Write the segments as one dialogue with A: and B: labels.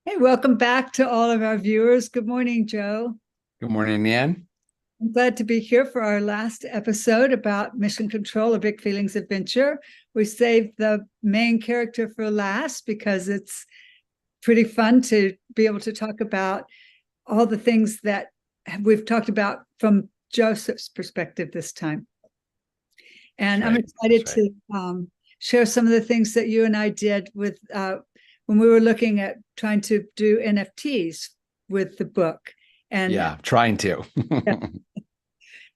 A: Hey, welcome back to all of our viewers. Good morning, Joe.
B: Good morning, Nan.
A: I'm glad to be here for our last episode about Mission Control, A Big Feelings Adventure. We saved the main character for last because it's pretty fun to be able to talk about all the things that we've talked about from Joseph's perspective this time.
B: That's
A: And I'm
B: right. That's
A: excited
B: right.
A: to share some of the things that you and I did with when we were looking at trying to do NFTs with the book. And
B: Yeah, trying to.
A: yeah,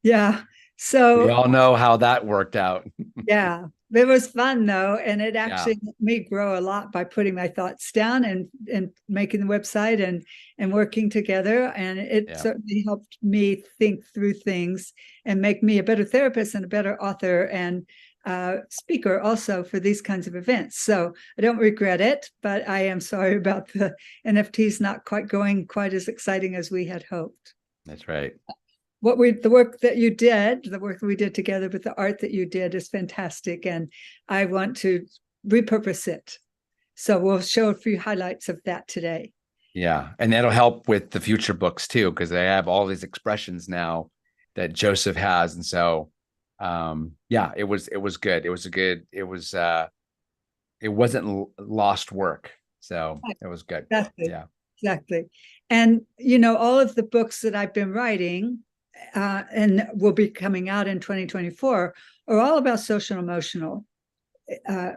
A: yeah.
B: We
A: So
B: all know how that worked out.
A: yeah, it was fun though, and it
B: Yeah,
A: actually helped me grow a lot by putting my thoughts down and making the website and working together. And it
B: yeah,
A: certainly helped me think through things and make me a better therapist and a better author and speaker also for these kinds of events. So I don't regret it, but I am sorry about the NFTs not quite going quite as exciting as we had hoped.
B: that's right.
A: The work that you did, the work we did together with the art that you did is fantastic, and I want to repurpose it. So we'll show a few highlights of that today.
B: Yeah, and that'll help with the future books too, because they have all these expressions now that Joseph has, and so yeah, it was good. It wasn't lost work, so it was good.
A: Exactly,
B: Yeah,
A: exactly. And all of the books that I've been writing and will be coming out in 2024 are all about social and emotional uh,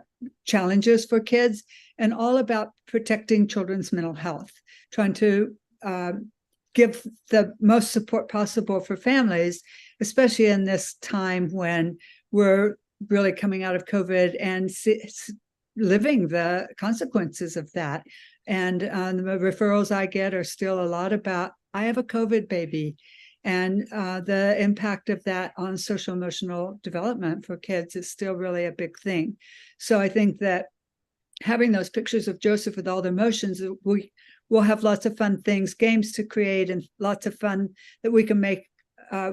A: challenges for kids and all about protecting children's mental health, trying to uh, give the most support possible for families, especially in this time when we're really coming out of COVID and living the consequences of that. And the referrals I get are still a lot about, I have a COVID baby. And the impact of that on social emotional development for kids is still really a big thing. So I think that having those pictures of Joseph with all the emotions, we will have lots of fun things, games to create, and lots of fun that we can make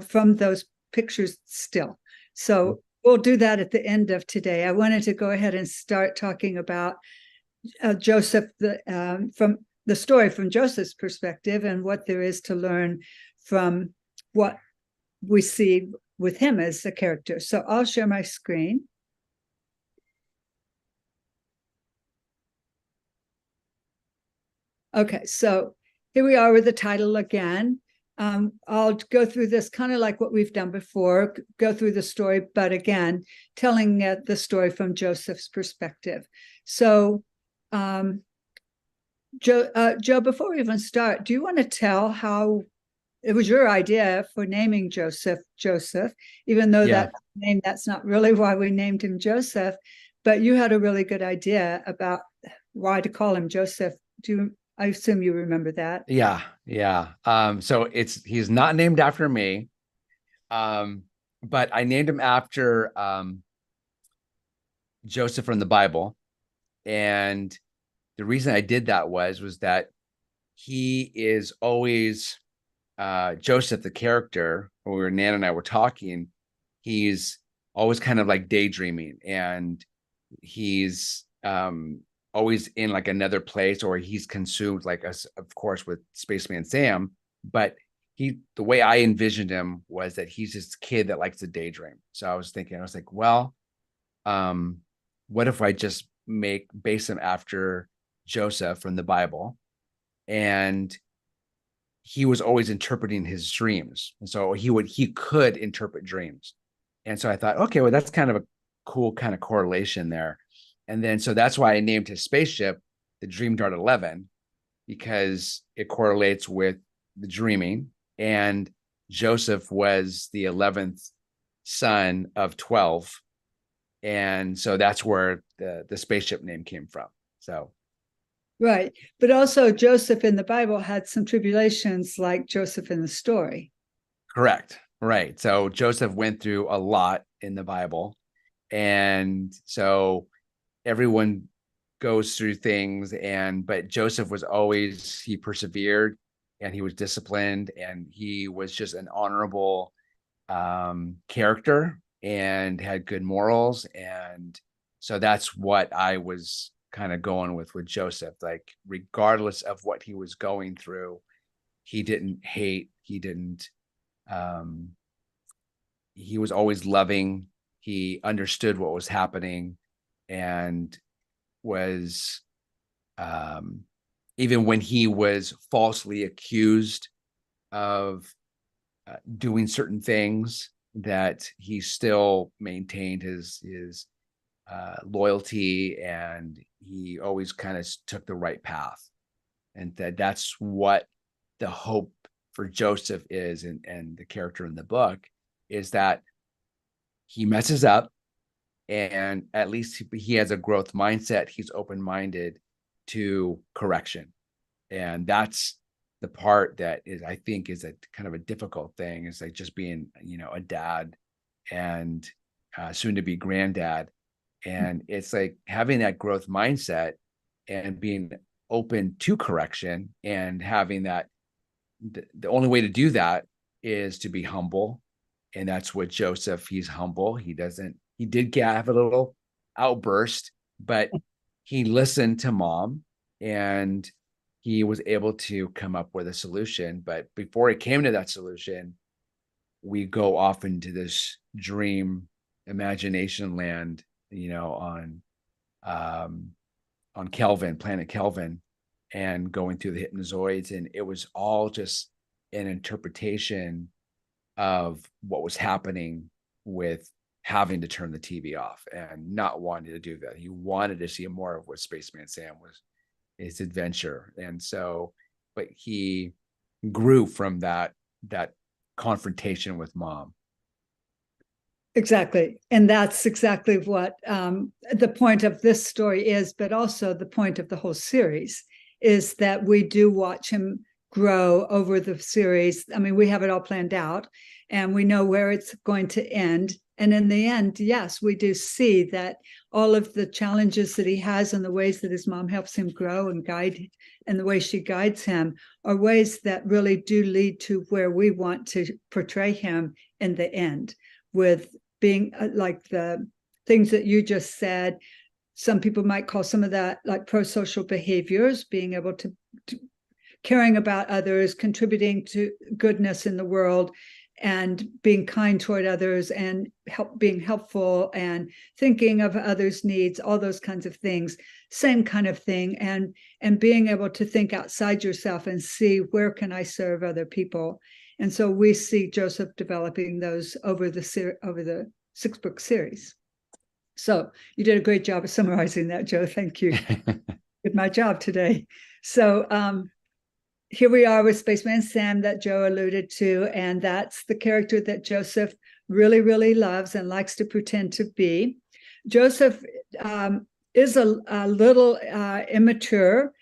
A: from those pictures still. So we'll do that at the end of today. I wanted to go ahead and start talking about Joseph from the story from Joseph's perspective and what there is to learn from what we see with him as a character. So I'll share my screen. Okay, so here we are with the title again. I'll go through this kind of like what we've done before, go through the story, but again, telling the story from Joseph's perspective. So, um, Joe, before we even start, do you want to tell how it was your idea for naming Joseph, even though
B: yeah,
A: that name, that's not really why we named him Joseph, but you had a really good idea about why to call him Joseph. I assume you remember that.
B: yeah, yeah. So he's not named after me. Um, but I named him after Joseph from the Bible. And the reason I did that was that he is always Joseph, the character, when Nan and I were talking, he's always kind of like daydreaming and he's always in like another place or he's consumed like us, of course, with Spaceman Sam. But the way I envisioned him was that he's this kid that likes to daydream. So I was like, well, um, what if I just base him after Joseph from the Bible? And he was always interpreting his dreams. And so he could interpret dreams. And so I thought, okay, well, that's kind of a cool kind of correlation there. And then so that's why I named his spaceship the Dream Dart 11, because it correlates with the dreaming. And Joseph was the 11th son of 12. And so that's where the spaceship name came from. So
A: Right. But also, Joseph in the Bible had some tribulations like Joseph in the story.
B: correct. Right. So Joseph went through a lot in the Bible. And so everyone goes through things but Joseph was always, he persevered and he was disciplined and he was just an honorable character and had good morals. And so that's what I was kind of going with Joseph. Like, regardless of what he was going through, he didn't hate, um, he was always loving. He understood what was happening, and was, even when he was falsely accused of doing certain things, that he still maintained his loyalty, and he always kind of took the right path. And that's what the hope for Joseph is, and the character in the book is that he messes up, and at least he has a growth mindset. He's open-minded to correction. And that's the part that is, I think, is a kind of a difficult thing, is like just being, a dad, and soon to be granddad. And it's like having that growth mindset and being open to correction, and having that, the only way to do that is to be humble. And that's what Joseph, he's humble. He did have a little outburst, but he listened to mom, and he was able to come up with a solution. But before he came to that solution, we go off into this dream imagination land, on Kelvin, planet Kelvin, and going through the hypnozoids. And it was all just an interpretation of what was happening with having to turn the TV off and not wanting to do that. He wanted to see more of what Spaceman Sam was, his adventure. And so, but he grew from that confrontation with mom.
A: Exactly. And that's exactly what the point of this story is, but also the point of the whole series, is that we do watch him grow over the series. I mean, we have it all planned out, and we know where it's going to end. And in the end, yes, we do see that all of the challenges that he has, and the ways that his mom helps him grow and guide, and the way she guides him, are ways that really do lead to where we want to portray him in the end, with being like the things that you just said. Some people might call some of that like pro-social behaviors, being able to caring about others, contributing to goodness in the world, and being kind toward others, and being helpful, and thinking of others' needs, all those kinds of things. Same kind of thing. And being able to think outside yourself and see, where can I serve other people? And so we see Joseph developing those over the 6-book series. So you did a great job of summarizing that, Joe. Thank you. Did my job today. So here we are with Spaceman Sam that Joe alluded to, and that's the character that Joseph really, really loves and likes to pretend to be. Joseph is a little immature.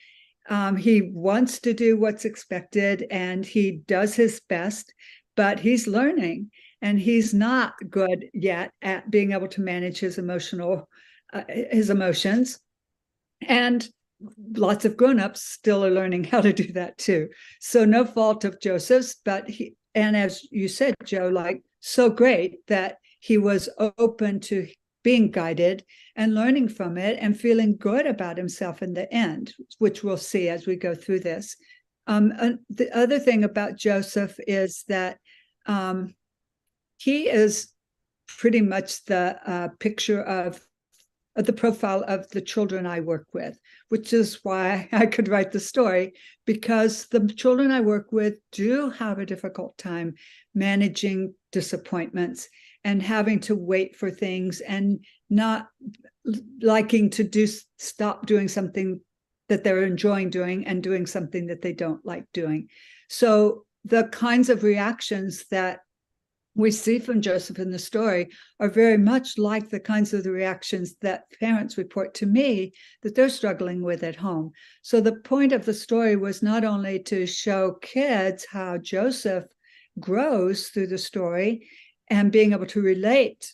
A: He wants to do what's expected, and he does his best, but he's learning, and he's not good yet at being able to manage his emotions. And lots of grown-ups still are learning how to do that too. So no fault of Joseph's, but and as you said, Joe, like, so great that he was open to being guided and learning from it and feeling good about himself in the end, which we'll see as we go through this. The other thing about Joseph is that he is pretty much the picture of the profile of the children I work with, which is why I could write the story, because the children I work with do have a difficult time managing disappointments and having to wait for things, and not liking to stop doing something that they're enjoying doing and doing something that they don't like doing. So the kinds of reactions that we see from Joseph in the story are very much like the kinds of the reactions that parents report to me that they're struggling with at home. So the point of the story was not only to show kids how Joseph grows through the story and being able to relate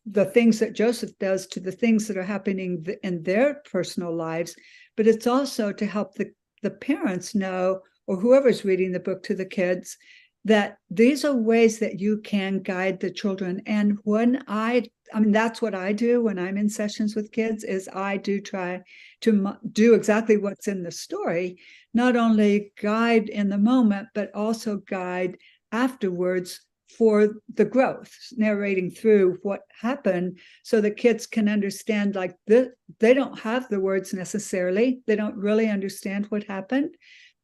A: the things that Joseph does to the things that are happening in their personal lives, but it's also to help the parents know, or whoever's reading the book to the kids, that these are ways that you can guide the children. And when I I mean, that's what I do when I'm in sessions with kids, is I do try to do exactly what's in the story, not only guide in the moment, but also guide afterwards for the growth, narrating through what happened so that kids can understand, like, they don't have the words necessarily. They don't really understand what happened.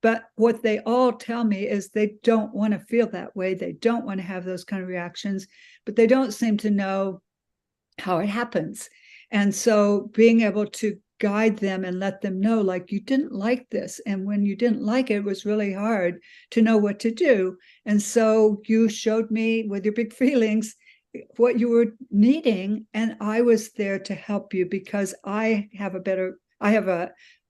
A: But what they all tell me is they don't want to feel that way. They don't want to have those kind of reactions, but they don't seem to know how it happens. And so being able to guide them and let them know, like, you didn't like this. And when you didn't like it, it was really hard to know what to do. And so you showed me with your big feelings what you were needing. And I was there to help you because I have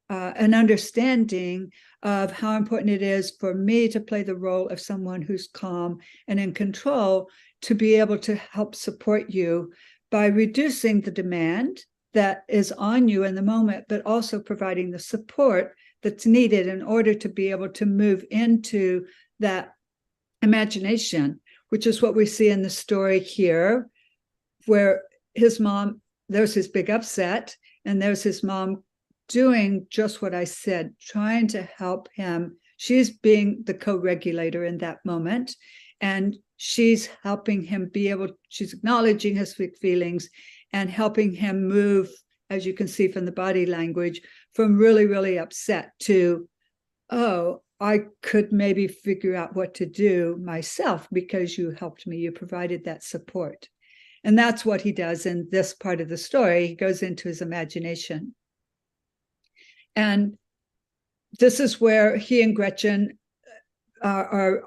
A: an understanding of how important it is for me to play the role of someone who's calm and in control, to be able to help support you by reducing the demand that is on you in the moment, but also providing the support that's needed in order to be able to move into that imagination, which is what we see in the story here, where his mom, there's his big upset, and there's his mom doing just what I said, trying to help him. She's being the co-regulator in that moment, and she's helping him be able, she's acknowledging his feelings and helping him move, as you can see from the body language, from really, really upset to, oh, I could maybe figure out what to do myself because you helped me, you provided that support. And that's what he does in this part of the story. He goes into his imagination. And this is where he and Gretchen are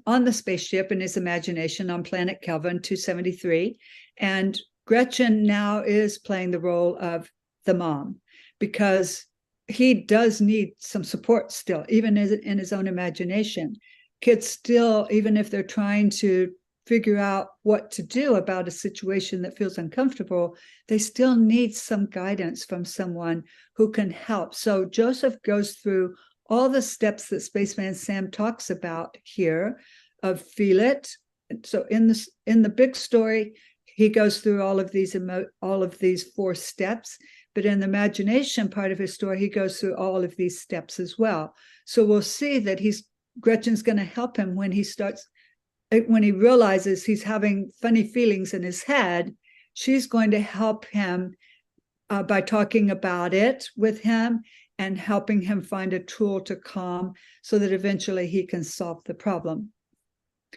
A: on the spaceship in his imagination on planet Kelvin 273. And Gretchen now is playing the role of the mom, because he does need some support still, even in his own imagination. Kids still, even if they're trying to figure out what to do about a situation that feels uncomfortable, they still need some guidance from someone who can help. So Joseph goes through all the steps that Spaceman Sam talks about here of feel it. So in the big story, he goes through all of these 4 steps, but in the imagination part of his story, he goes through all of these steps as well. So we'll see that Gretchen's going to help him when he realizes he's having funny feelings in his head. She's going to help him by talking about it with him and helping him find a tool to calm, so that eventually he can solve the problem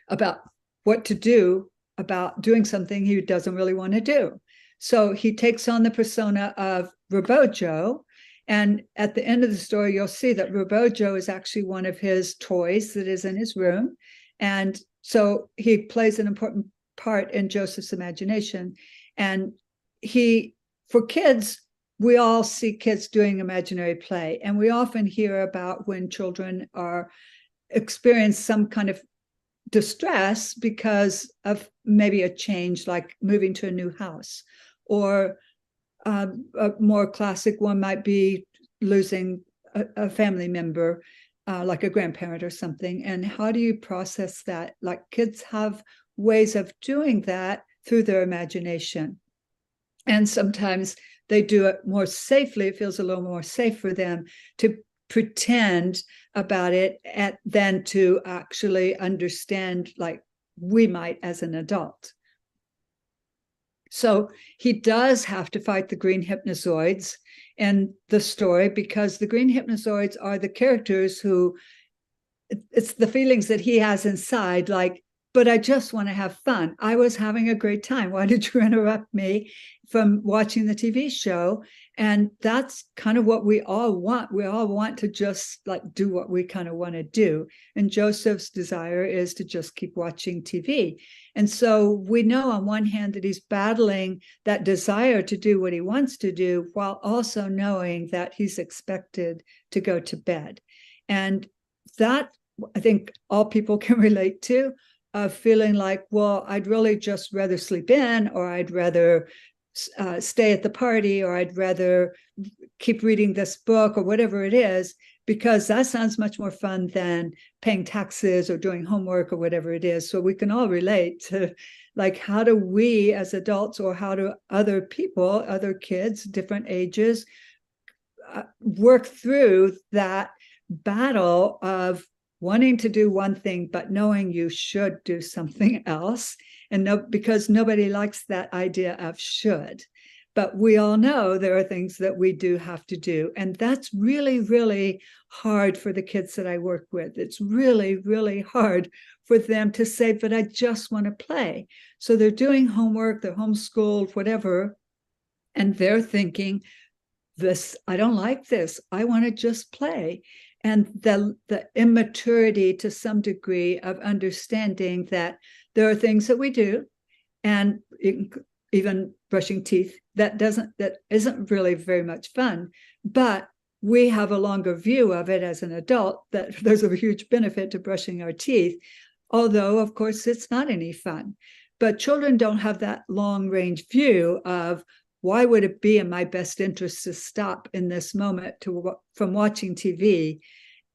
A: about what to do about doing something he doesn't really want to do. So he takes on the persona of Robojo. And at the end of the story, you'll see that Robojo is actually one of his toys that is in his room. And so he plays an important part in Joseph's imagination. And for kids, we all see kids doing imaginary play. And we often hear about when children experience some kind of distress because of maybe a change, like moving to a new house, or a more classic one might be losing a family member, like a grandparent or something. And how do you process that? Like, kids have ways of doing that through their imagination. And sometimes they do it more safely. It feels a little more safe for them to pretend about it than to actually understand, like we might as an adult. So he does have to fight the green hypnozoids in the story, because the green hypnozoids are the characters who, it's the feelings that he has inside, like, but I just want to have fun. I was having a great time. Why did you interrupt me from watching the TV show? And that's kind of what we all want. We all want to just like do what we kind of want to do. And Joseph's desire is to just keep watching TV. And so we know on one hand that he's battling that desire to do what he wants to do, while also knowing that he's expected to go to bed. And that, I think all people can relate to, of feeling like, well, I'd really just rather sleep in, or I'd rather stay at the party, or I'd rather keep reading this book, or whatever it is, because that sounds much more fun than paying taxes or doing homework or whatever it is. So we can all relate to Like, how do we as adults, or how do other people, other kids, different ages, work through that battle of wanting to do one thing, but knowing you should do something else. And because nobody likes that idea of should. But we all know there are things that we do have to do. And that's really, really hard for the kids that I work with. It's really, really hard for them to say, but I just want to play. So they're doing homework, they're homeschooled, whatever. And they're thinking, I don't like this. I want to just play. And the immaturity to some degree of understanding that there are things that we do, and even brushing teeth, that isn't really very much fun, but we have a longer view of it as an adult, that there's a huge benefit to brushing our teeth, although of course it's not any fun. But children don't have that long range view of, why would it be in my best interest to stop in this moment from watching TV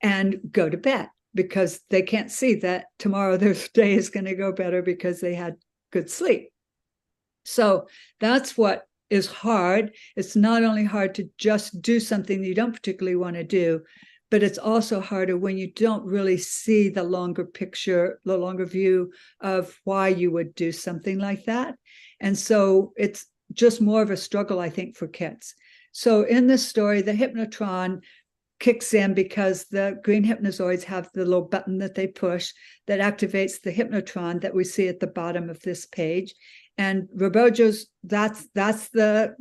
A: and go to bed, because they can't see that tomorrow their day is going to go better because they had good sleep. So that's what is hard. It's not only hard to just do something you don't particularly want to do, but it's also harder when you don't really see the longer picture, the longer view of why you would do something like that. And so it's just more of a struggle, I think, for kids. So in this story, the hypnotron kicks in because the green hypnozoids have the little button that they push that activates the hypnotron that we see at the bottom of this page. And Robojo's, that's the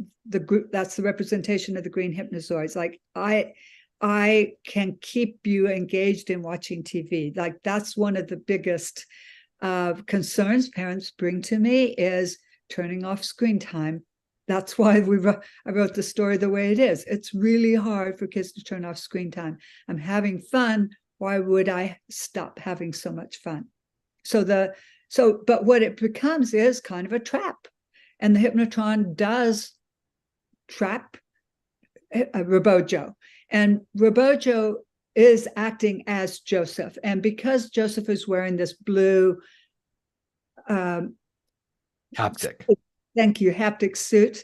A: group, that's the representation of the green hypnozoids. Like, I can keep you engaged in watching TV. Like, that's one of the biggest concerns parents bring to me, is turning off screen time. That's why I wrote the story the way it is. It's really hard for kids to turn off screen time. I'm having fun. Why would I stop having so much fun? But what it becomes is kind of a trap. And the hypnotron does trap Robojo. And Robojo is acting as Joseph. And because Joseph is wearing this blue
B: haptic.
A: Thank you, haptic suit.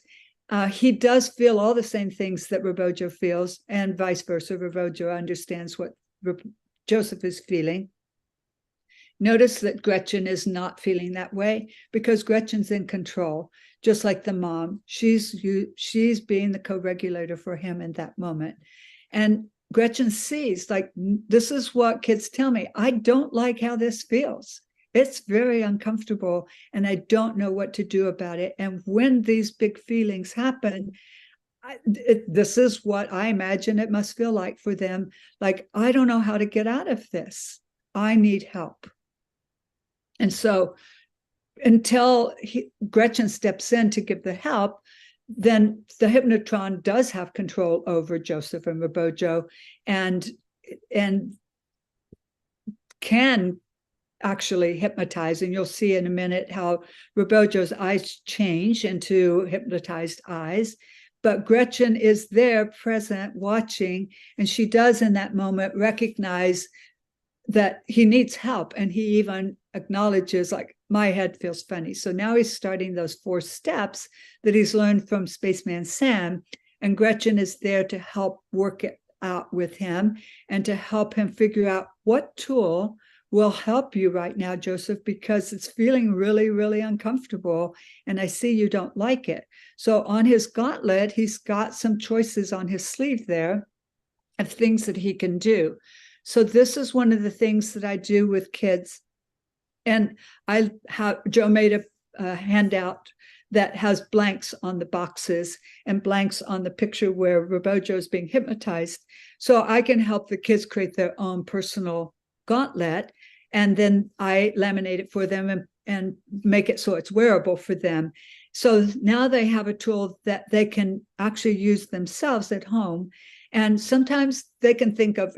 A: He does feel all the same things that Robojo feels, and vice versa. Robojo understands what Joseph is feeling. Notice that Gretchen is not feeling that way, because Gretchen's in control, just like the mom. She's being the co-regulator for him in that moment. And Gretchen sees, like, this is what kids tell me. I don't like how this feels. It's very uncomfortable, and I don't know what to do about it. And when these big feelings happen, this is what I imagine it must feel like for them. Like, I don't know how to get out of this. I need help. And so until Gretchen steps in to give the help, then the hypnotron does have control over Joseph and Robojo, and can actually hypnotize. And you'll see in a minute how Robojo's eyes change into hypnotized eyes. But Gretchen is there, present, watching, and she does in that moment recognize that he needs help. And he even acknowledges, like, my head feels funny. So now he's starting those 4 steps that he's learned from Spaceman Sam. And Gretchen is there to help work it out with him and to help him figure out what tool will help you right now, Joseph, because it's feeling really, really uncomfortable. And I see you don't like it. So on his gauntlet, he's got some choices on his sleeve there of things that he can do. So this is one of the things that I do with kids. And Joe made a handout that has blanks on the boxes and blanks on the picture where Robojo is being hypnotized. So I can help the kids create their own personal gauntlet. And then I laminate it for them and make it so it's wearable for them. So now they have a tool that they can actually use themselves at home. And sometimes they can think of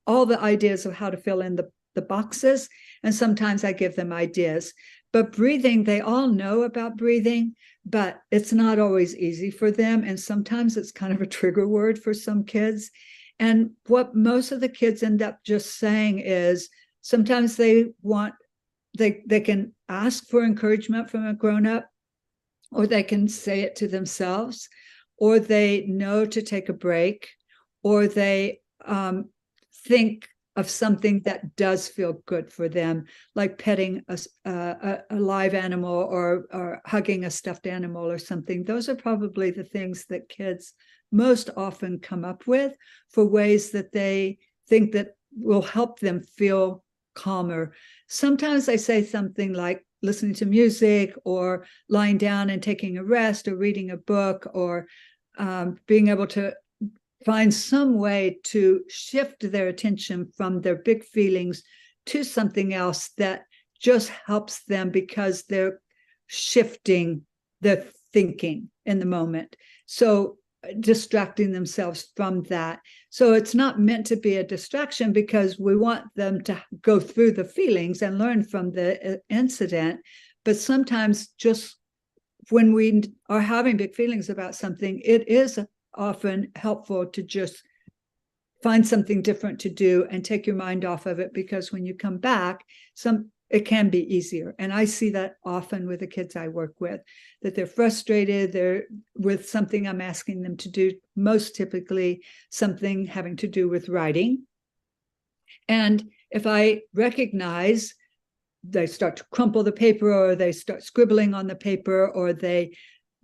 A: all the ideas of how to fill in the boxes. And sometimes I give them ideas. But breathing, they all know about breathing, but it's not always easy for them. And sometimes it's kind of a trigger word for some kids. And what most of the kids end up just saying is, sometimes they can ask for encouragement from a grown-up, or they can say it to themselves, or they know to take a break, or they think of something that does feel good for them, like petting a live animal, or hugging a stuffed animal or something. Those are probably the things that kids most often come up with for ways that they think that will help them feel calmer. Sometimes I say something like listening to music, or lying down and taking a rest, or reading a book, or being able to find some way to shift their attention from their big feelings to something else that just helps them, because they're shifting their thinking in the moment. So distracting themselves from that. So it's not meant to be a distraction, because we want them to go through the feelings and learn from the incident. But sometimes, just when we are having big feelings about something, it is often helpful to just find something different to do and take your mind off of it, because when you come back, it can be easier. And I see that often with the kids I work with, that they're frustrated, they're with something I'm asking them to do, most typically something having to do with writing. And if I recognize they start to crumple the paper, or they start scribbling on the paper, or they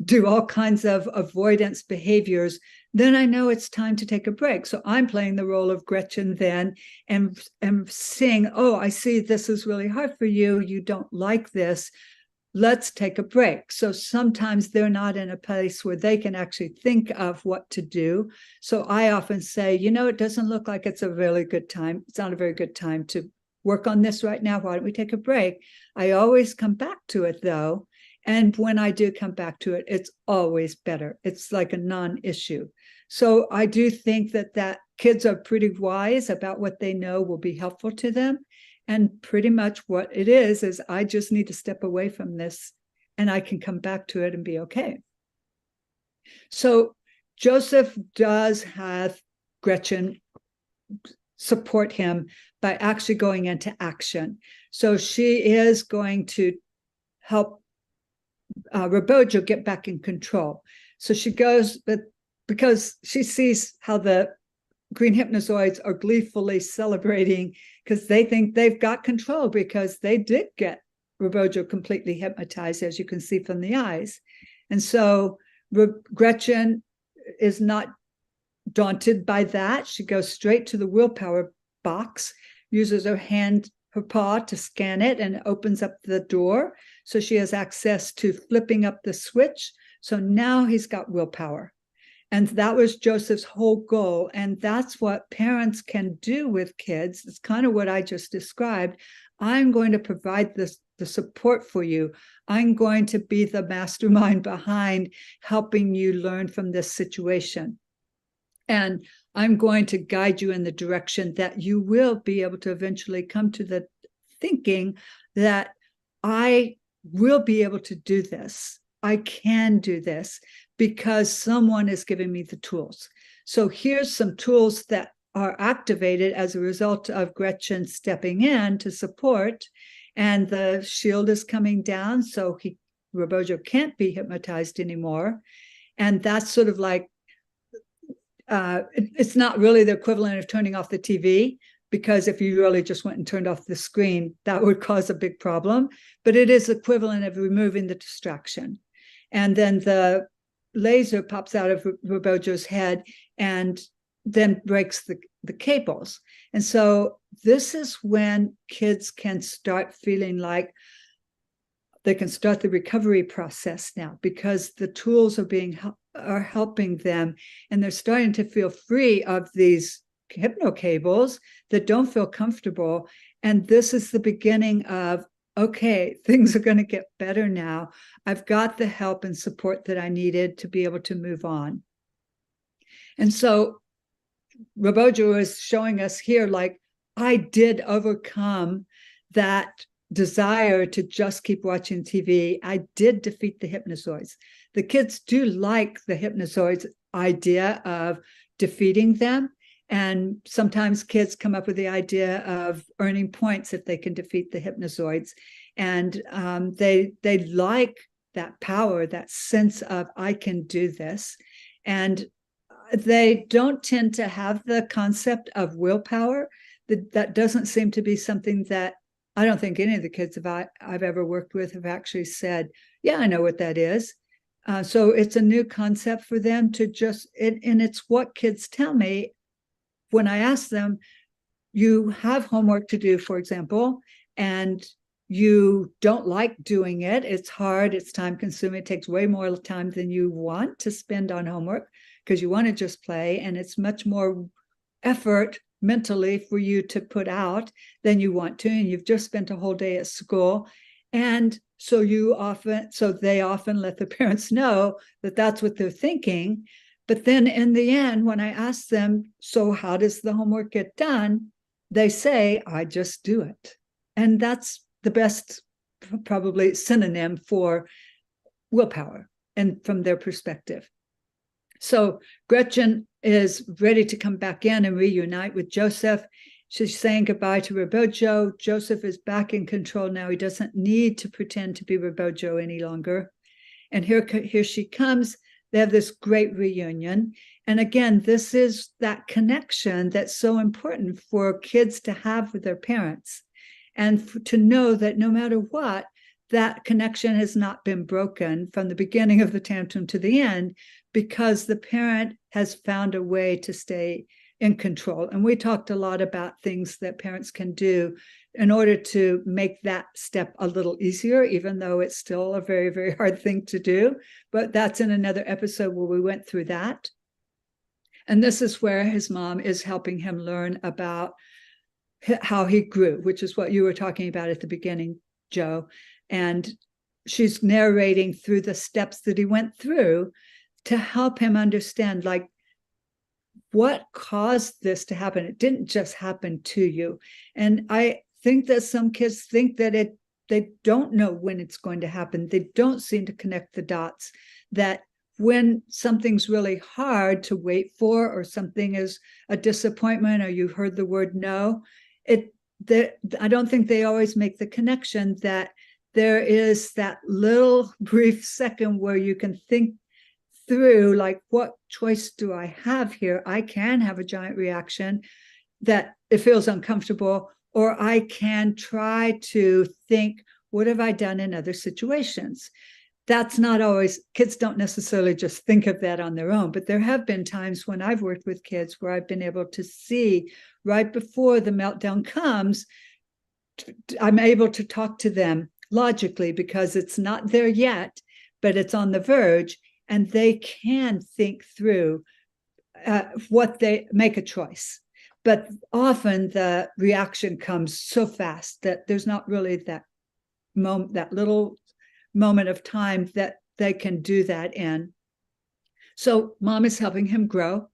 A: do all kinds of avoidance behaviors, then I know it's time to take a break. So I'm playing the role of Gretchen then, and saying, oh, I see this is really hard for you. You don't like this. Let's take a break. So sometimes they're not in a place where they can actually think of what to do. So I often say, it doesn't look like it's a really good time. It's not a very good time to work on this right now. Why don't we take a break? I always come back to it, though. And when I do come back to it, it's always better. It's like a non-issue. So I do think that kids are pretty wise about what they know will be helpful to them. And pretty much what it is I just need to step away from this, and I can come back to it and be okay. So Joseph does have Gretchen support him by actually going into action. So she is going to help Rabojo get back in control. So she goes, but because she sees how the green hypnozoids are gleefully celebrating, because they think they've got control, because they did get Rabojo completely hypnotized, as you can see from the eyes. And so Gretchen is not daunted by that. She goes straight to the willpower box, uses her paw to scan it, and opens up the door. So she has access to flipping up the switch. So now he's got willpower. And that was Joseph's whole goal. And that's what parents can do with kids. It's kind of what I just described. I'm going to provide the support for you. I'm going to be the mastermind behind helping you learn from this situation. And I'm going to guide you in the direction that you will be able to eventually come to the thinking that I will be able to do this. I can do this because someone is giving me the tools. So here's some tools that are activated as a result of Gretchen stepping in to support, and the shield is coming down, so Rabojo can't be hypnotized anymore. And that's sort of like, it's not really the equivalent of turning off the TV, because if you really just went and turned off the screen, that would cause a big problem. But it is equivalent of removing the distraction. And then the laser pops out of Rabojo's head and then breaks the cables. And so this is when kids can start feeling like they can start the recovery process now, because the tools are helping them, and they're starting to feel free of these hypno cables that don't feel comfortable. And this is the beginning of, okay, things are going to get better now. I've got the help and support that I needed to be able to move on. And so Rabojo is showing us here, like, I did overcome that desire to just keep watching TV. I did defeat the hypnozoids. The kids do like the hypnozoids idea of defeating them. And sometimes kids come up with the idea of earning points if they can defeat the hypnozoids. And they like that power, that sense of I can do this. And they don't tend to have the concept of willpower. That doesn't seem to be something that I don't think any of the kids I've ever worked with have actually said, yeah, I know what that is. So it's a new concept for them to just, and it's what kids tell me when I ask them, you have homework to do, for example, and you don't like doing it. It's hard, it's time consuming, it takes way more time than you want to spend on homework because you want to just play, and it's much more effort mentally for you to put out than you want to, and you've just spent a whole day at school. And so they often let the parents know that that's what they're thinking. But then in the end, when I ask them, so how does the homework get done? They say, I just do it. And that's the best, probably, synonym for willpower, and from their perspective. So Gretchen is ready to come back in and reunite with Joseph. She's saying goodbye to Robojo. Joseph is back in control now. He doesn't need to pretend to be Robojo any longer. And here she comes. They have this great reunion. And again, this is that connection that's so important for kids to have with their parents, and to know that no matter what, that connection has not been broken from the beginning of the tantrum to the end, because the parent has found a way to stay in control. And we talked a lot about things that parents can do in order to make that step a little easier, even though it's still a very, very hard thing to do. But that's in another episode where we went through that. And this is where his mom is helping him learn about how he grew, which is what you were talking about at the beginning, Joe. And she's narrating through the steps that he went through to help him understand, like, what caused this to happen. It didn't just happen to you. And I think that some kids think that they don't know when it's going to happen. They don't seem to connect the dots, that when something's really hard to wait for, or something is a disappointment, or you heard the word no, I don't think they always make the connection that there is that little brief second where you can think through, like, what choice do I have here? I can have a giant reaction that it feels uncomfortable, or I can try to think, what have I done in other situations? That's not always, kids don't necessarily just think of that on their own, but there have been times when I've worked with kids where I've been able to see right before the meltdown comes, I'm able to talk to them logically because it's not there yet, but it's on the verge. And they can think through what they make a choice. But often the reaction comes so fast that there's not really that little moment of time that they can do that in. So mom is helping him grow,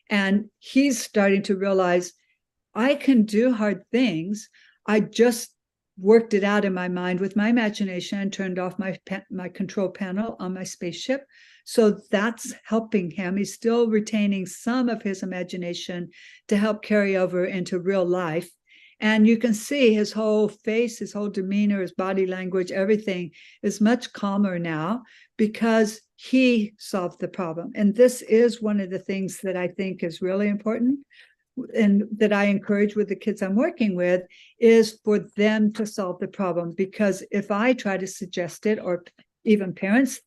A: and he's starting to realize, I can do hard things. I just worked it out in my mind with my imagination and turned off my control panel on my spaceship. So that's helping him. He's still retaining some of his imagination to help carry over into real life. And you can see his whole face, his whole demeanor, his body language, everything is much calmer now because he solved the problem. And this is one of the things that I think is really important, and that I encourage with the kids I'm working with, is for them to solve the problem. Because if I try to suggest it, or even parents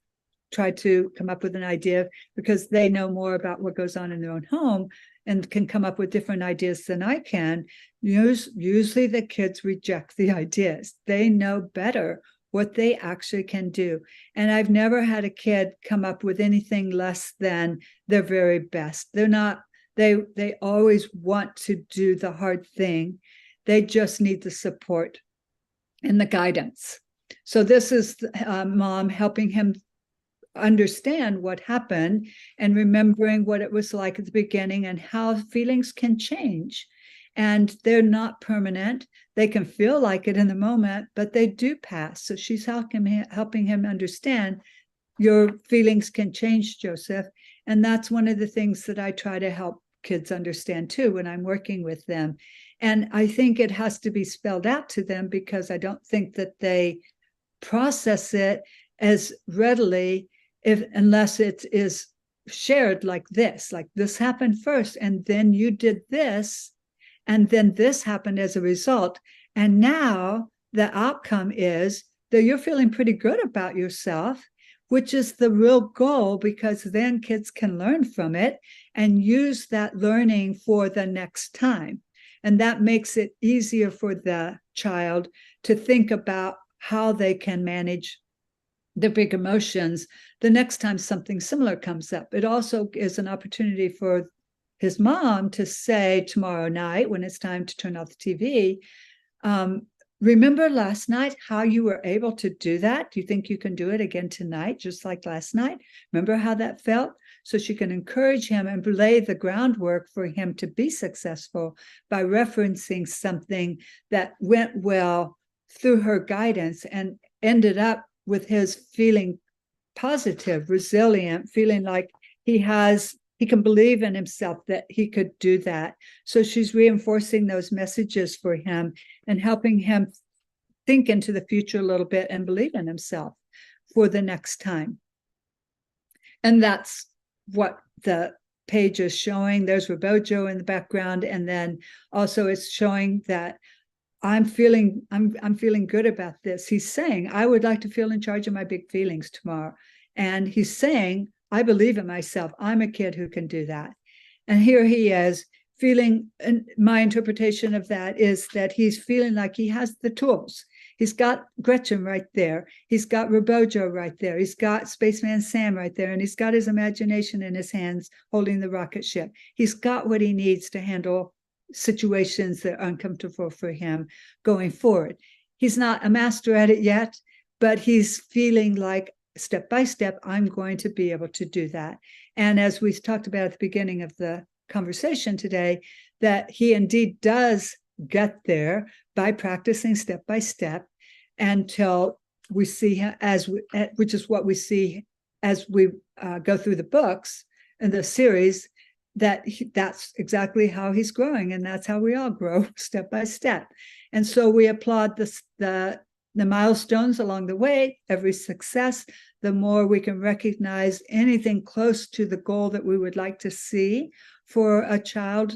A: try to come up with an idea because they know more about what goes on in their own home and can come up with different ideas than I can, usually the kids reject the ideas. They know better what they actually can do. And I've never had a kid come up with anything less than their very best. They always want to do the hard thing. They just need the support and the guidance. So this is mom helping him understand what happened and remembering what it was like at the beginning and how feelings can change. And they're not permanent. They can feel like it in the moment, but they do pass. So she's helping him understand, your feelings can change, Joseph. And that's one of the things that I try to help kids understand too when I'm working with them. And I think it has to be spelled out to them because I don't think that they process it as readily unless it is shared like this happened first, and then you did this, and then this happened as a result. And now the outcome is that you're feeling pretty good about yourself, which is the real goal, because then kids can learn from it and use that learning for the next time. And that makes it easier for the child to think about how they can manage the big emotions the next time something similar comes up. It also is an opportunity for his mom to say tomorrow night when it's time to turn off the TV, remember last night how you were able to do that? Do you think you can do it again tonight, just like last night? Remember how that felt? So she can encourage him and lay the groundwork for him to be successful by referencing something that went well through her guidance and ended up with his feeling positive, resilient, feeling like he can believe in himself, that he could do that. So she's reinforcing those messages for him and helping him think into the future a little bit and believe in himself for the next time. And that's what the page is showing. There's Rabojo in the background. And then also it's showing that I'm feeling good about this. He's saying, I would like to feel in charge of my big feelings tomorrow. And he's saying, I believe in myself. I'm a kid who can do that. And here he is feeling, and my interpretation of that is that he's feeling like he has the tools. He's got Gretchen right there. He's got Rabojo right there. He's got Spaceman Sam right there. And he's got his imagination in his hands holding the rocket ship. He's got what he needs to handle situations that are uncomfortable for him going forward. He's not a master at it yet, but he's feeling like step by step, I'm going to be able to do that. And as we talked about at the beginning of the conversation today, that he indeed does get there by practicing step by step until we see him which is what we see as we go through the books and the series, that's exactly how he's growing, and that's how we all grow, step by step. And so we applaud the milestones along the way. Every success, the more we can recognize anything close to the goal that we would like to see for a child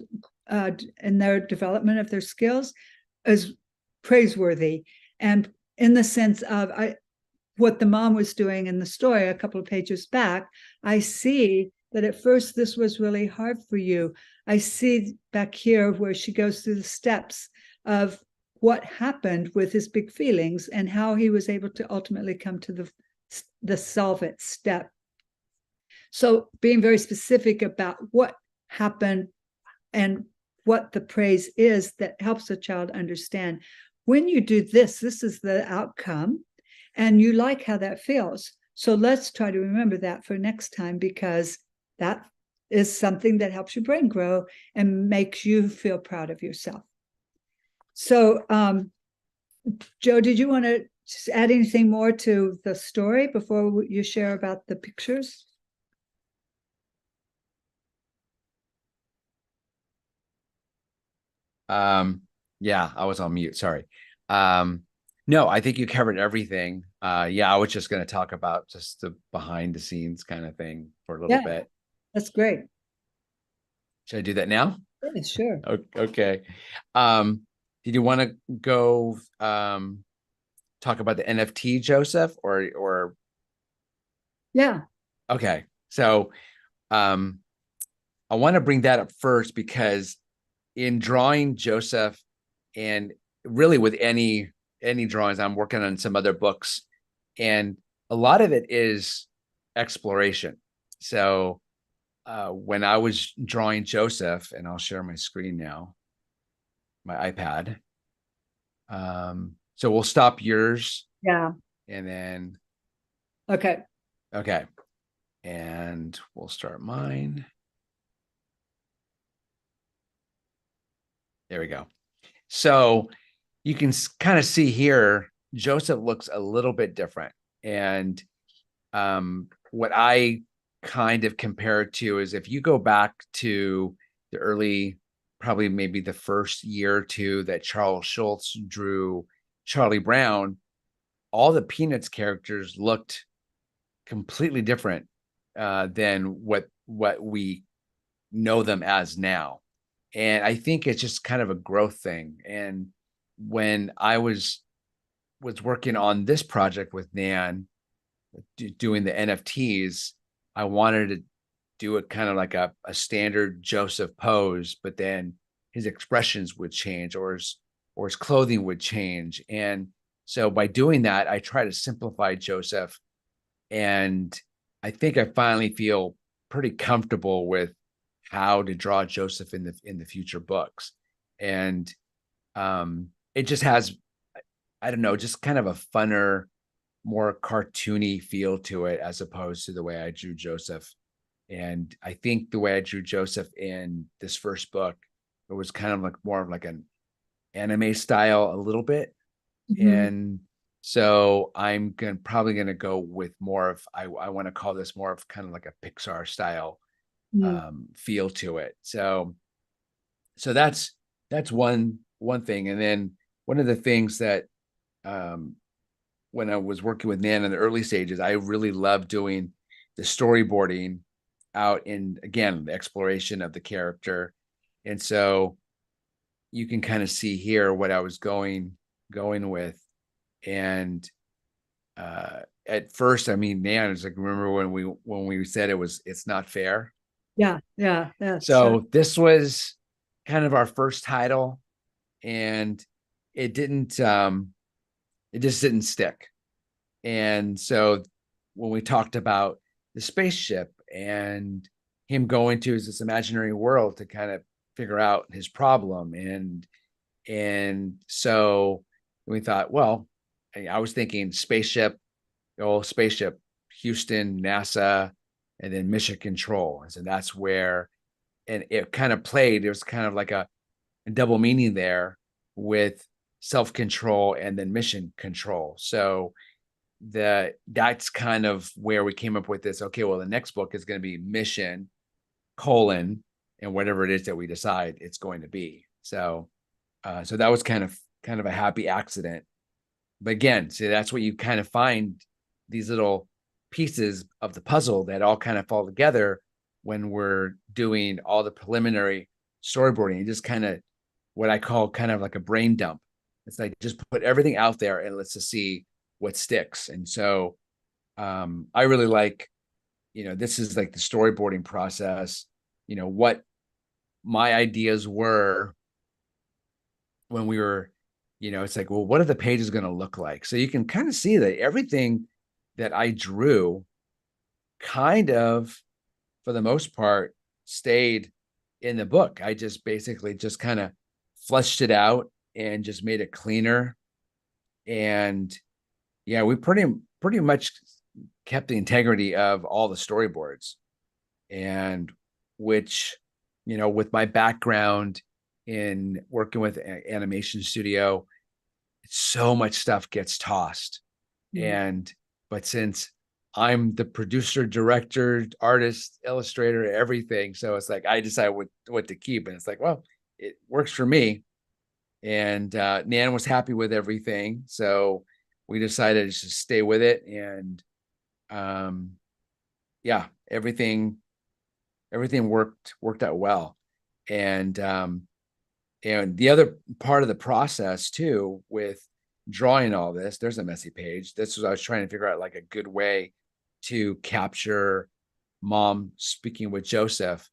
A: in their development of their skills, is praiseworthy. And in the sense of what the mom was doing in the story a couple of pages back, I see that at first this was really hard for you. I see back here where she goes through the steps of what happened with his big feelings and how he was able to ultimately come to the solve it step. So being very specific about what happened and what the praise is that helps a child understand. When you do this, this is the outcome, and you like how that feels. So let's try to remember that for next time, because that is something that helps your brain grow and makes you feel proud of yourself. So, Joe, did you want to add anything more to the story before you share about the pictures?
B: Yeah, I was on mute. Sorry. No, I think you covered everything. Yeah, I was just going to talk about just the behind the scenes kind of thing for a little bit.
A: That's great.
B: Should I do that now?
A: Yeah, sure.
B: Okay. Did you want to go talk about the NFT, Joseph, or?
A: Yeah.
B: Okay. So I want to bring that up first, because in drawing Joseph, and really with any drawings, I'm working on some other books, and a lot of it is exploration. So when I was drawing Joseph, and I'll share my screen now, my iPad. So we'll stop yours.
A: Yeah.
B: And then.
A: Okay.
B: And we'll start mine. There we go. So you can kind of see here, Joseph looks a little bit different. And what I kind of compare it to is if you go back to the early, probably maybe the first year or two that Charles Schultz drew Charlie Brown, all the Peanuts characters looked completely different than what we know them as now. And I think it's just kind of a growth thing. And when I was working on this project with Nan, doing the NFTs, I wanted to do it kind of like a standard Joseph pose, but then his expressions would change, or his clothing would change. And so by doing that, I try to simplify Joseph. And I think I finally feel pretty comfortable with how to draw Joseph in the future books. And it just has, I don't know, just kind of a funner, more cartoony feel to it as opposed to the way I drew Joseph. And I think the way I drew Joseph in this first book, it was kind of like more of like an anime style a little bit.
A: Mhm.
B: And so I'm probably gonna go with more of, I want to call this more of kind of like a Pixar style
A: Mm.
B: feel to it. So that's one thing. And then one of the things that um, when I was working with Nan in the early stages, I really loved doing the storyboarding out in, again, the exploration of the character. And so you can kind of see here what I was going with. And at first, I mean, Nan was like, remember when we said it's not fair.
A: Yeah, yeah, that's
B: So this was kind of our first title, and it didn't it just didn't stick. And so when we talked about the spaceship and him going to this imaginary world to kind of figure out his problem, and so we thought, well, I was thinking spaceship, Houston, NASA, and then mission control. And so that's where, and it kind of played, it was kind of like a double meaning there with self-control and then mission control. So that's kind of where we came up with this. Okay, well, the next book is going to be mission colon and whatever it is that we decide it's going to be. So so that was kind of a happy accident. But again, see, that's what you kind of find, these little pieces of the puzzle that all kind of fall together when we're doing all the preliminary storyboarding. You just kind of, what I call kind of like a brain dump. It's like just put everything out there and let's just see what sticks. And so I really like, this is like the storyboarding process, what my ideas were when we were, it's like, well, what are the pages going to look like? So you can kind of see that everything that I drew kind of, for the most part, stayed in the book. I just basically just kind of fleshed it out and just made it cleaner. And yeah, we pretty much kept the integrity of all the storyboards. And which, with my background in working with animation studio, so much stuff gets tossed.
A: mm,
B: And but since I'm the producer, director, artist, illustrator, everything, so it's like I decide what to keep. And it's like, well, it works for me. And Nan was happy with everything, so we decided to just stay with it. And um yeah, everything worked out well. And the other part of the process too, with drawing all this, there's a messy page. This was, I was trying to figure out like a good way to capture mom speaking with Joseph.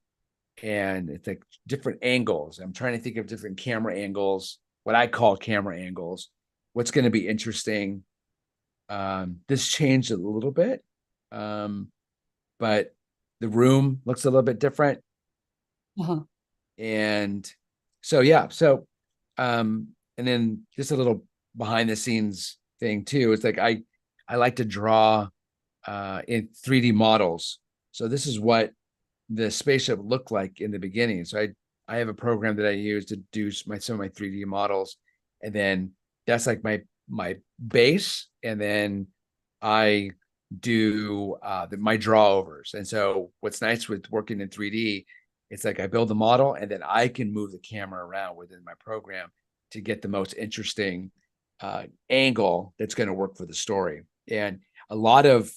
B: And it's like different angles. I'm trying to think of different camera angles, what I call camera angles, what's going to be interesting. This changed a little bit. But the room looks a little bit different.
A: uh-huh.
B: And so, yeah. So, and then just a little behind the scenes thing too. It's like, I like to draw, in 3D models. So this is what the spaceship looked like in the beginning. So I have a program that I use to do some of my 3D models. And then that's like my base. And then I do my draw overs. And so what's nice with working in 3D It's like I build the model and then I can move the camera around within my program to get the most interesting angle that's going to work for the story. And a lot of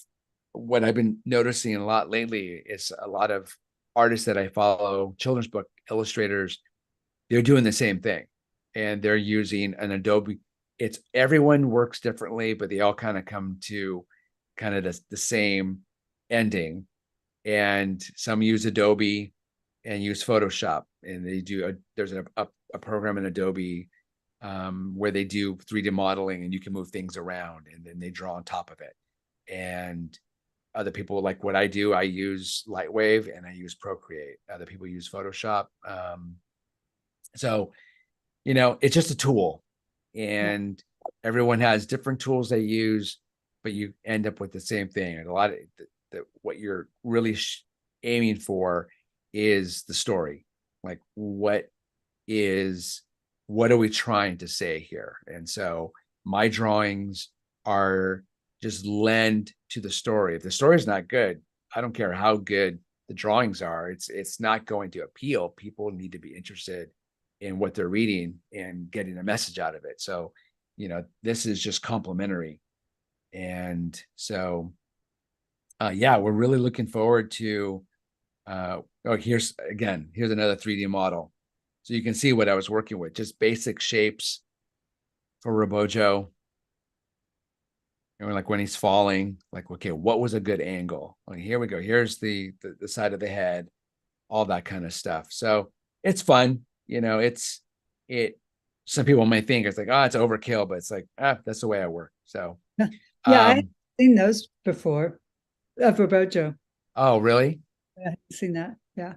B: what I've been noticing a lot lately is a lot of artists that I follow, children's book illustrators, they're doing the same thing, and they're using an Adobe. It's everyone works differently, but they all kind of come to kind of the same ending. And some use Adobe and use Photoshop, and they do there's a program in Adobe where they do 3D modeling, and you can move things around, and then they draw on top of it. And other people, like what I do, I use Lightwave and I use Procreate. Other people use Photoshop. So, it's just a tool, and everyone has different tools they use, but you end up with the same thing. And a lot of what you're really aiming for is the story. Like, what are we trying to say here? And so my drawings are just lend to the story. If the story is not good, I don't care how good the drawings are. It's not going to appeal. People need to be interested in what they're reading and getting a message out of it. So, this is just complementary. And so, yeah, we're really looking forward to, here's another 3D model. So you can see what I was working with, just basic shapes for Robojo. And like when he's falling, like, okay, what was a good angle? Like, here we go. Here's the side of the head, all that kind of stuff. So it's fun. Some people may think it's like, oh, it's overkill, but it's like, that's the way I work. So,
A: Yeah, I've seen those before of Robojo.
B: Oh, really?
A: I've seen that. Yeah.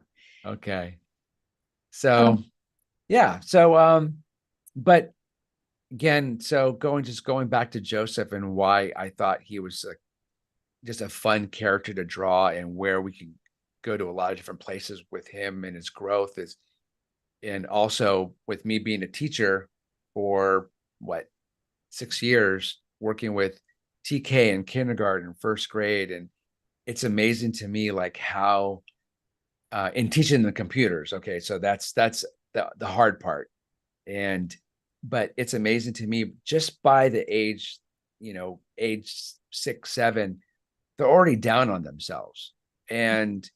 B: Okay. So, yeah. So, but again, so going back to Joseph and why I thought he was just a fun character to draw, and where we can go to a lot of different places with him and his growth is, and also with me being a teacher for 6 years, working with TK in kindergarten, first grade. And it's amazing to me, like how, in teaching the computers. Okay. So that's the hard part. But it's amazing to me, just by the age 6, 7, they're already down on themselves, and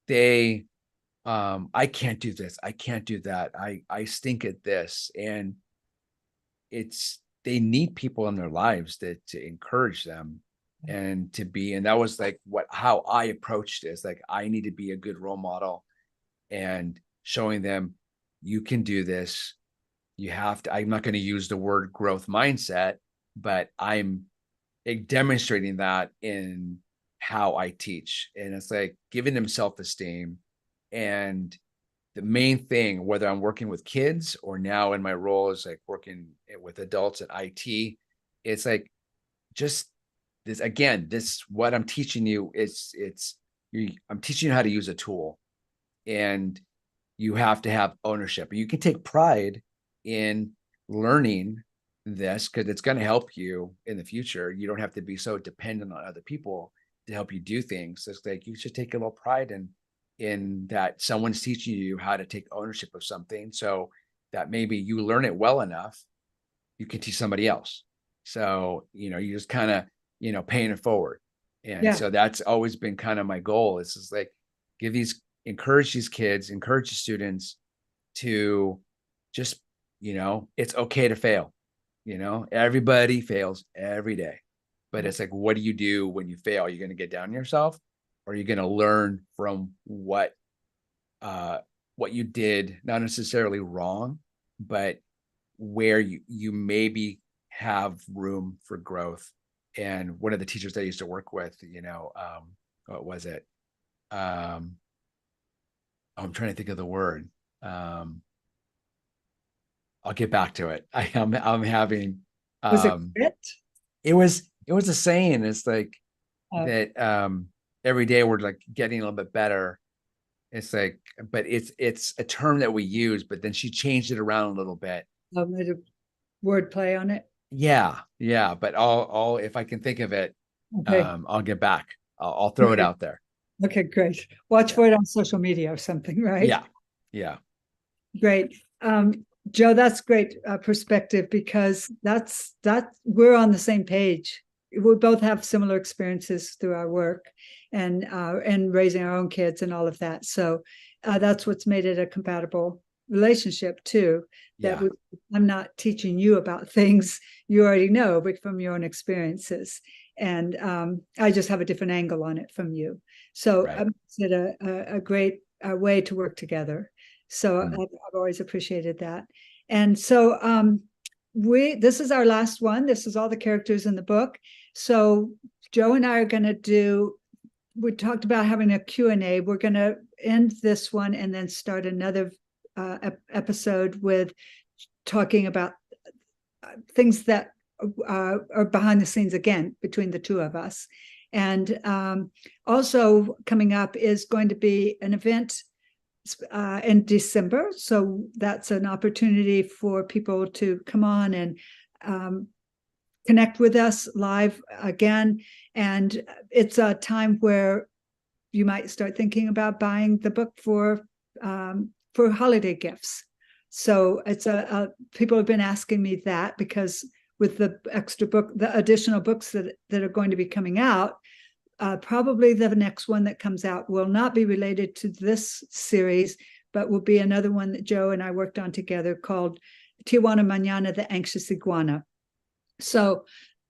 B: they, I can't do this, I can't do that, I stink at this. And they need people in their lives to encourage them, and that was like how I approached it. Is like, I need to be a good role model and showing them, you can do this. You have to, I'm not going to use the word growth mindset, but I'm demonstrating that in how I teach. And it's like giving them self-esteem. And the main thing, whether I'm working with kids or now in my role is like working with adults at IT, it's like, just this, again, what I'm teaching you is I'm teaching you how to use a tool, and you have to have ownership. You can take pride in learning this because it's going to help you in the future. You don't have to be so dependent on other people to help you do things. It's like, you should take a little pride in that someone's teaching you how to take ownership of something, so that maybe you learn it well enough, you can teach somebody else. So, you just kind of, paying it forward. And so that's always been kind of my goal, is just like, encourage these kids, encourage the students to just, it's okay to fail. Everybody fails every day, but it's like, what do you do when you fail? Are you going to get down on yourself, or are you going to learn from what you did, not necessarily wrong, but where you maybe have room for growth? And one of the teachers I used to work with, what was it? I'm trying to think of the word. I'll get back to it. I'm having,
A: Was it grit?
B: it was a saying. It's like that, every day we're like getting a little bit better. It's like, but it's a term that we use, but then she changed it around a little bit.
A: Made a word play on it.
B: Yeah. But I'll if I can think of it,
A: Okay.
B: I'll get back. I'll throw it out there.
A: Okay, great. Watch for it on social media or something, right?
B: Yeah. Yeah.
A: Great. Joe, that's great perspective, because that's we're on the same page. We both have similar experiences through our work and raising our own kids and all of that. So that's what's made it a compatible relationship too. That
B: Yeah.
A: I'm not teaching you about things you already know, but from your own experiences. And I just have a different angle on it from you. So
B: Right.
A: it's a great way to work together. So
B: Mm.
A: I've always appreciated that. And so this is our last one. This is all the characters in the book. So Joe and I are going to do, we talked about having a Q&A. We're going to end this one and then start another episode with talking about things that are behind the scenes again between the two of us. And also coming up is going to be an event in December. So that's an opportunity for people to come on and connect with us live again. And it's a time where you might start thinking about buying the book for holiday gifts. So it's people have been asking me that, because with the extra book, the additional books that are going to be coming out, probably the next one that comes out will not be related to this series, but will be another one that Joe and I worked on together called Tijuana Mañana, the Anxious Iguana. So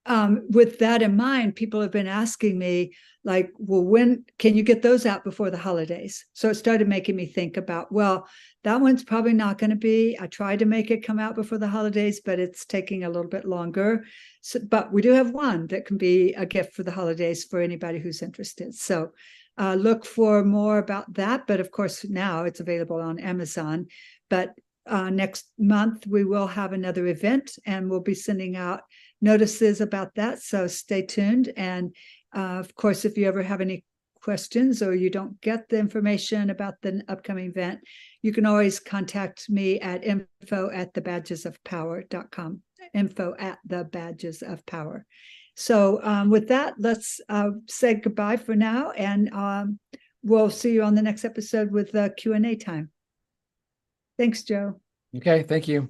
A: with that in mind, people have been asking me, like, well, when can you get those out before the holidays? So it started making me think about, well, that one's probably not going to be. I tried to make it come out before the holidays, but it's taking a little bit longer. So, but we do have one that can be a gift for the holidays for anybody who's interested. So look for more about that. But of course, now it's available on Amazon. But next month, we will have another event, and we'll be sending out notices about that. So stay tuned. And of course, if you ever have any questions or you don't get the information about the upcoming event, you can always contact me at info@thebadgesofpower.com, info@thebadgesofpower. So with that, let's say goodbye for now, and we'll see you on the next episode with Q&A time. Thanks, Joe.
B: Okay. Thank you. Bye.